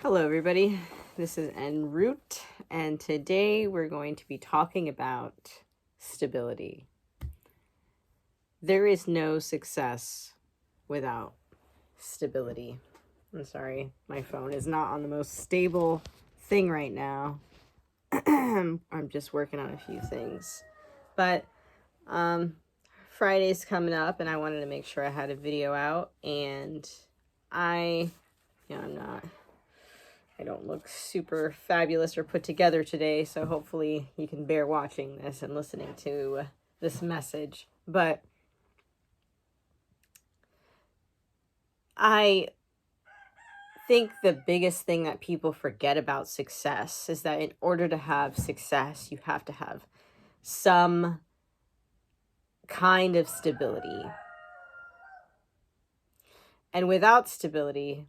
Hello, everybody. This is En Route, and today we're going to be talking about stability. There is no success without stability. I'm sorry, my phone is not on the most stable thing right now. I'm just working on a few things. But Friday's coming up, and I wanted to make sure I had a video out, and I don't look super fabulous or put together today, so hopefully you can bear watching this and listening to this message. But I think the biggest thing that people forget about success is that in order to have success, you have to have some kind of stability. And without stability,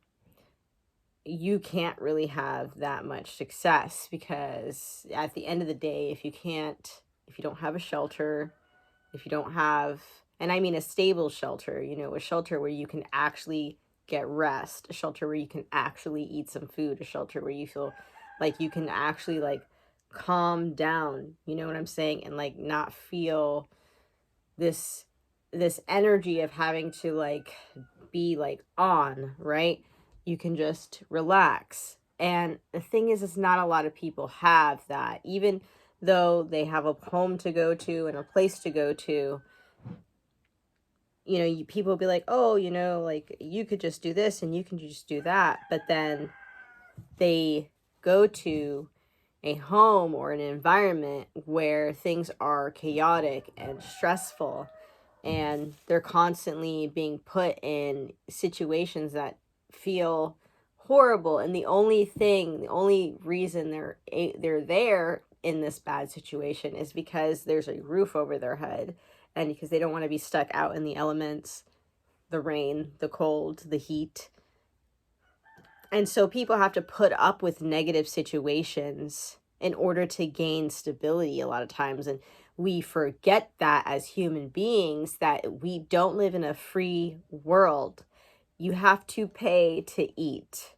you can't really have that much success, because at the end of the day, if you don't have a shelter, if you don't have, and I mean a stable shelter, a shelter where you can actually get rest, a shelter where you can actually eat some food, a shelter where you feel like you can actually calm down, you know what I'm saying, and not feel this energy of having to be on, right? You can just relax. And the thing is not a lot of people have that. Even though they have a home to go to and a place to go to, people will be like, oh, you could just do this and you can just do that. But then they go to a home or an environment where things are chaotic and stressful, and they're constantly being put in situations that feel horrible, and the only reason they're there in this bad situation is because there's a roof over their head, and because they don't want to be stuck out in the elements, the rain, the cold, the heat. And so people have to put up with negative situations in order to gain stability a lot of times. And we forget that as human beings, that we don't live in a free world. You have to pay to eat.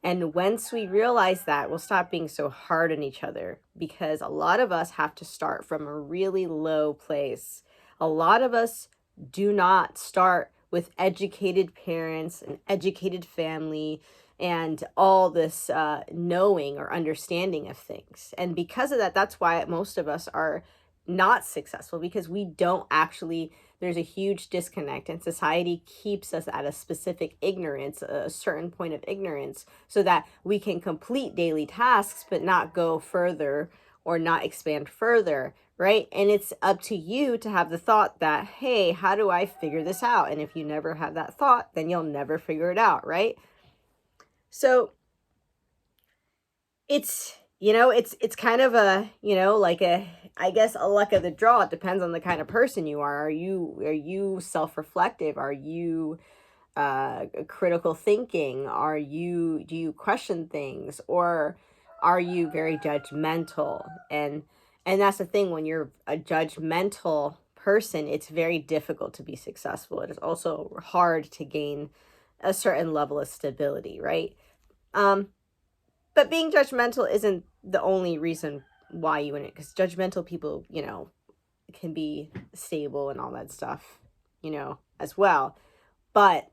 And once we realize that, we'll stop being so hard on each other, because a lot of us have to start from a really low place. A lot of us do not start with educated parents, an educated family, and all this knowing or understanding of things. And because of that, that's why most of us are not successful, because we don't actually, there's a huge disconnect, and society keeps us at a specific ignorance, a certain point of ignorance, so that we can complete daily tasks but not go further or not expand further, right? And it's up to you to have the thought that, hey, how do I figure this out? And if you never have that thought, then you'll never figure it out, right? So it's it's kind of a, I guess a luck of the draw. It depends on the kind of person you are. Are you self-reflective? Are you critical thinking? Do you question things, or are you very judgmental? And that's the thing, when you're a judgmental person, it's very difficult to be successful. It is also hard to gain a certain level of stability, right? But being judgmental isn't the only reason why you win it, because judgmental people, can be stable and all that stuff, as well. But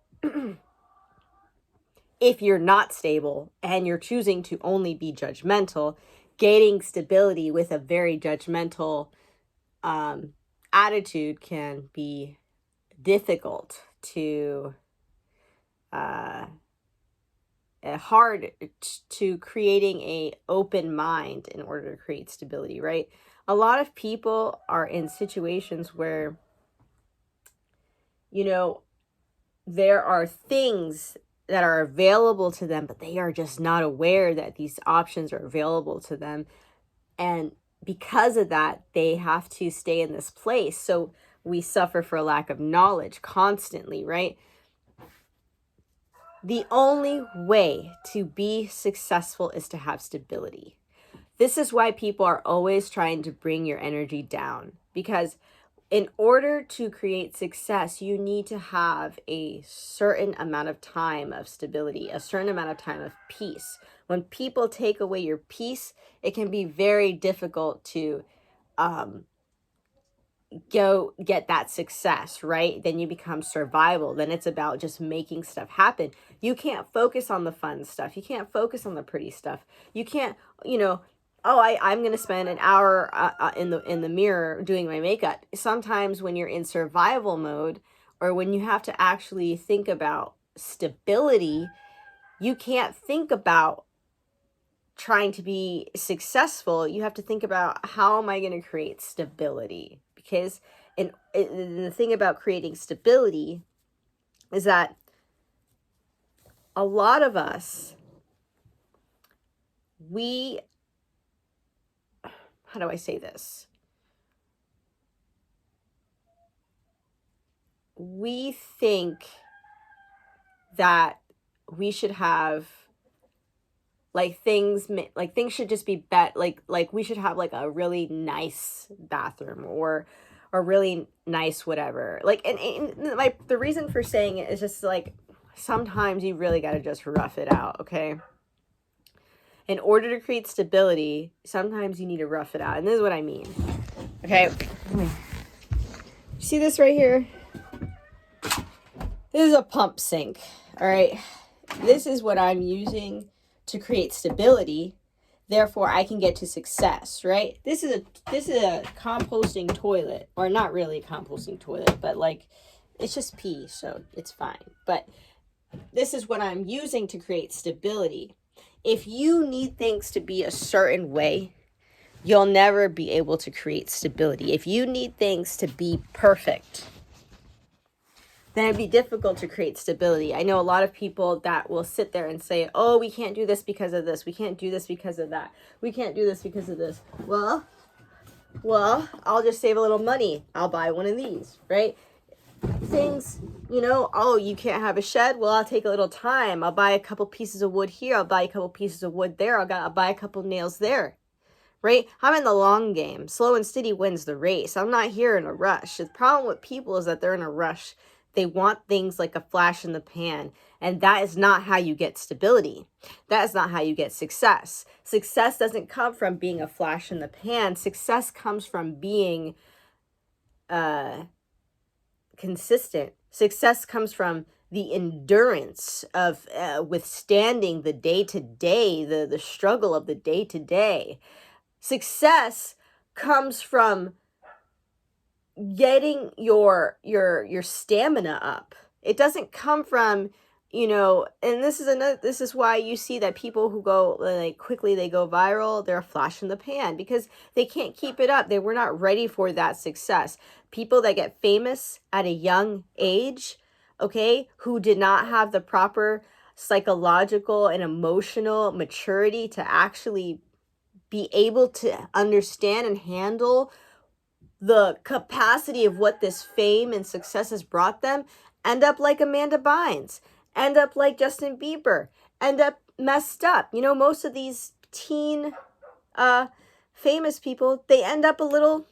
if you're not stable and you're choosing to only be judgmental, gaining stability with a very judgmental attitude can be difficult to hard to creating a open mind in order to create stability, right? A lot of people are in situations where, there are things that are available to them, but they are just not aware that these options are available to them. And because of that, they have to stay in this place. So we suffer for lack of knowledge constantly, right? The only way to be successful is to have stability. This is why people are always trying to bring your energy down, because in order to create success, you need to have a certain amount of time of stability, a certain amount of time of peace. When people take away your peace, it can be very difficult to go get that success, right? Then you become survival. Then it's about just making stuff happen. You can't focus on the fun stuff. You can't focus on the pretty stuff. You can't, I'm going to spend an hour in the mirror doing my makeup. Sometimes when you're in survival mode, or when you have to actually think about stability, you can't think about trying to be successful. You have to think about, how am I going to create stability? Because the thing about creating stability is that a lot of us, how do I say this? We think that we should have things should just be like we should have like a really nice bathroom, or really nice whatever. The reason for saying it is just like, sometimes you really got to just rough it out, okay? In order to create stability, sometimes you need to rough it out. And this is what I mean. Okay. See this right here? This is a pump sink. All right. This is what I'm using to create stability. Therefore, I can get to success, right? This is a composting toilet, or not really a composting toilet, but like, it's just pee, so it's fine. But this is what I'm using to create stability. If you need things to be a certain way, you'll never be able to create stability. If you need things to be perfect, then it'd be difficult to create stability. I know a lot of people that will sit there and say, oh, we can't do this because of this. We can't do this because of that. We can't do this because of this. Well, I'll just save a little money. I'll buy one of these, right? Things, oh, you can't have a shed? Well, I'll take a little time. I'll buy a couple pieces of wood here. I'll buy a couple pieces of wood there. I'll buy a couple nails there, right? I'm in the long game. Slow and steady wins the race. I'm not here in a rush. The problem with people is that they're in a rush. They want things like a flash in the pan. And that is not how you get stability. That is not how you get success. Success doesn't come from being a flash in the pan. Success comes from being consistent. Success comes from the endurance of withstanding the day-to-day, the struggle of the day-to-day. Success comes from getting your stamina up. It doesn't come from, and this is why you see that people who go quickly, they go viral, they're a flash in the pan, because they can't keep it up. They were not ready for that success. People that get famous at a young age, okay, who did not have the proper psychological and emotional maturity to actually be able to understand and handle the capacity of what this fame and success has brought them, end up like Amanda Bynes, end up like Justin Bieber, end up messed up. Most of these teen famous people, they end up a little,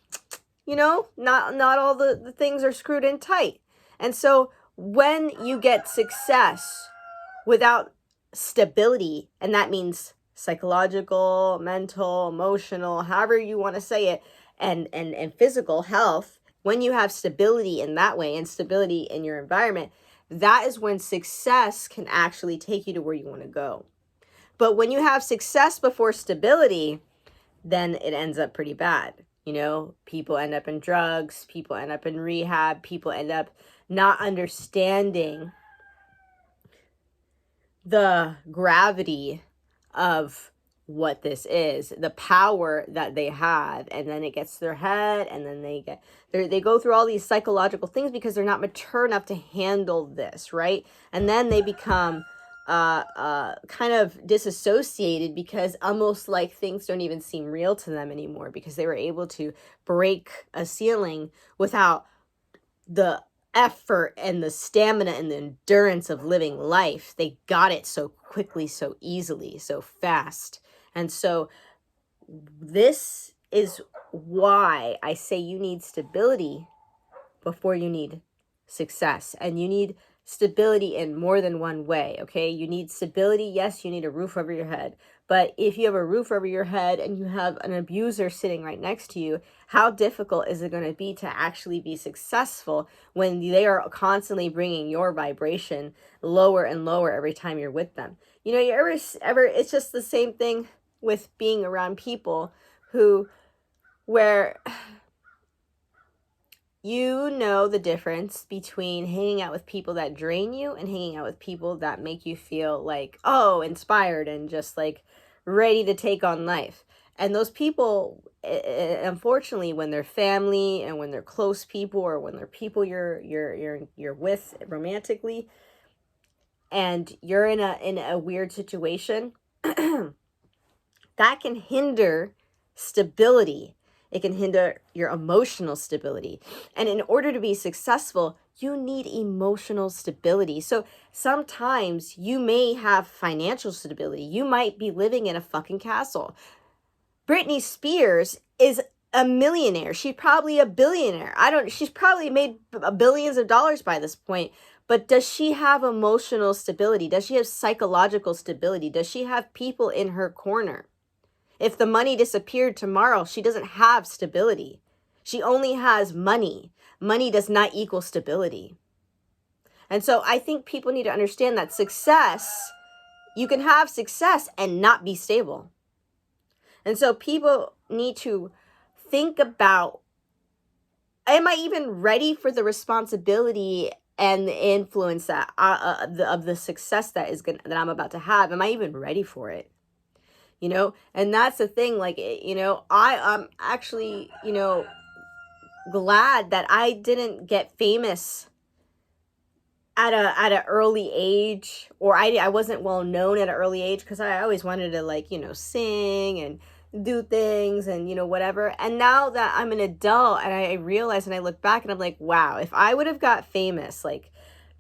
not all the things are screwed in tight. And so when you get success without stability, and that means psychological, mental, emotional, however you want to say it, and physical health, when you have stability in that way and stability in your environment, that is when success can actually take you to where you want to go. But when you have success before stability, then it ends up pretty bad. People end up in drugs, people end up in rehab, people end up not understanding the gravity of what this is, the power that they have, and then it gets to their head, and then they go through all these psychological things because they're not mature enough to handle this, right? And then they become kind of disassociated, because almost like things don't even seem real to them anymore, because they were able to break a ceiling without the effort and the stamina and the endurance of living life. They got it so quickly, so easily, so fast. And so this is why I say you need stability, before you need success. And you need stability in more than one way, okay? You need stability. Yes, you need a roof over your head. But if you have a roof over your head and you have an abuser sitting right next to you, how difficult is it going to be to actually be successful when they are constantly bringing your vibration lower and lower every time you're with them? You know, you ever, it's just the same thing with being around people where you know the difference between hanging out with people that drain you and hanging out with people that make you feel like, oh, inspired and just like ready to take on life. And those people, unfortunately, when they're family and when they're close people, or when they're people you're with romantically, and you're in a weird situation, that can hinder stability. It can hinder your emotional stability. And in order to be successful, you need emotional stability. So sometimes you may have financial stability. You might be living in a fucking castle. Britney Spears is a millionaire. She's probably a billionaire. She's probably made billions of dollars by this point. But does she have emotional stability? Does she have psychological stability? Does she have people in her corner? If the money disappeared tomorrow, she doesn't have stability. She only has money. Money does not equal stability. And so I think people need to understand that success, you can have success and not be stable. And so people need to think about, am I even ready for the responsibility and the influence that of the success that I'm about to have? Am I even ready for it? You know, and that's the thing, like, you know, I'm actually, you know, glad that I didn't get famous at an early age, or I wasn't well known at an early age, because I always wanted to, like, you know, sing and do things and, you know, whatever. And now that I'm an adult and I realize and I look back and I'm like, wow, if I would have got famous like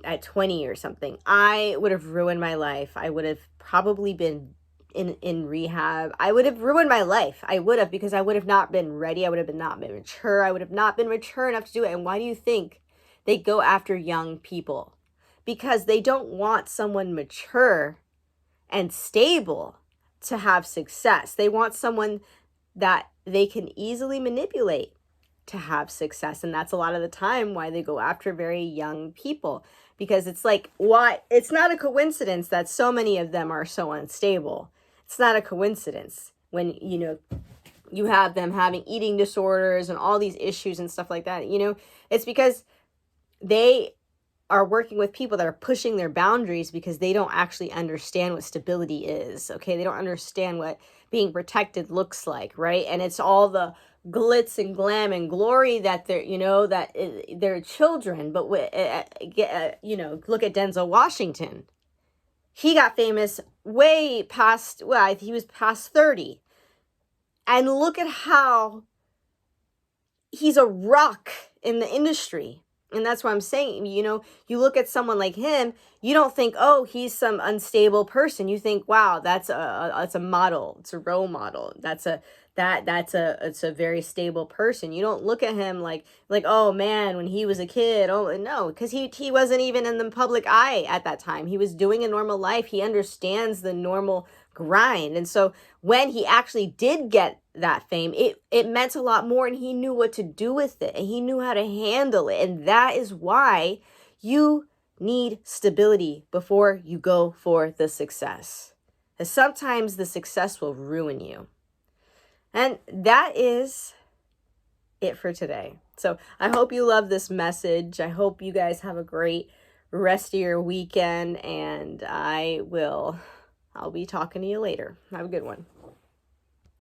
at 20 or something, I would have ruined my life. I would have probably been in rehab. I would have ruined my life. I would have, because I would have not been ready. I would have not been mature. I would have not been mature enough to do it. And why do you think they go after young people? Because they don't want someone mature and stable to have success. They want someone that they can easily manipulate to have success. And that's a lot of the time why they go after very young people, because it's like, why? It's not a coincidence that so many of them are so unstable. It's not a coincidence when, you know, you have them having eating disorders and all these issues and stuff like that. You know, it's because they are working with people that are pushing their boundaries, because they don't actually understand what stability is. Okay. They don't understand what being protected looks like. Right. And it's all the glitz and glam and glory that they're, you know, that they're children. But, you know, look at Denzel Washington. He got famous way past, well, he was past 30. And look at how he's a rock in the industry. And that's what I'm saying. You know, you look at someone like him, you don't think, oh, he's some unstable person. You think, wow, that's a model. It's a role model. It's a very stable person. You don't look at him like, oh man, when he was a kid. Oh no, because he wasn't even in the public eye at that time. He was doing a normal life. He understands the normal grind. And so when he actually did get that fame, it meant a lot more, and he knew what to do with it, and he knew how to handle it. And that is why you need stability before you go for the success. Because sometimes the success will ruin you. And that is it for today. So I hope you love this message. I hope you guys have a great rest of your weekend, and I'll be talking to you later. Have a good one.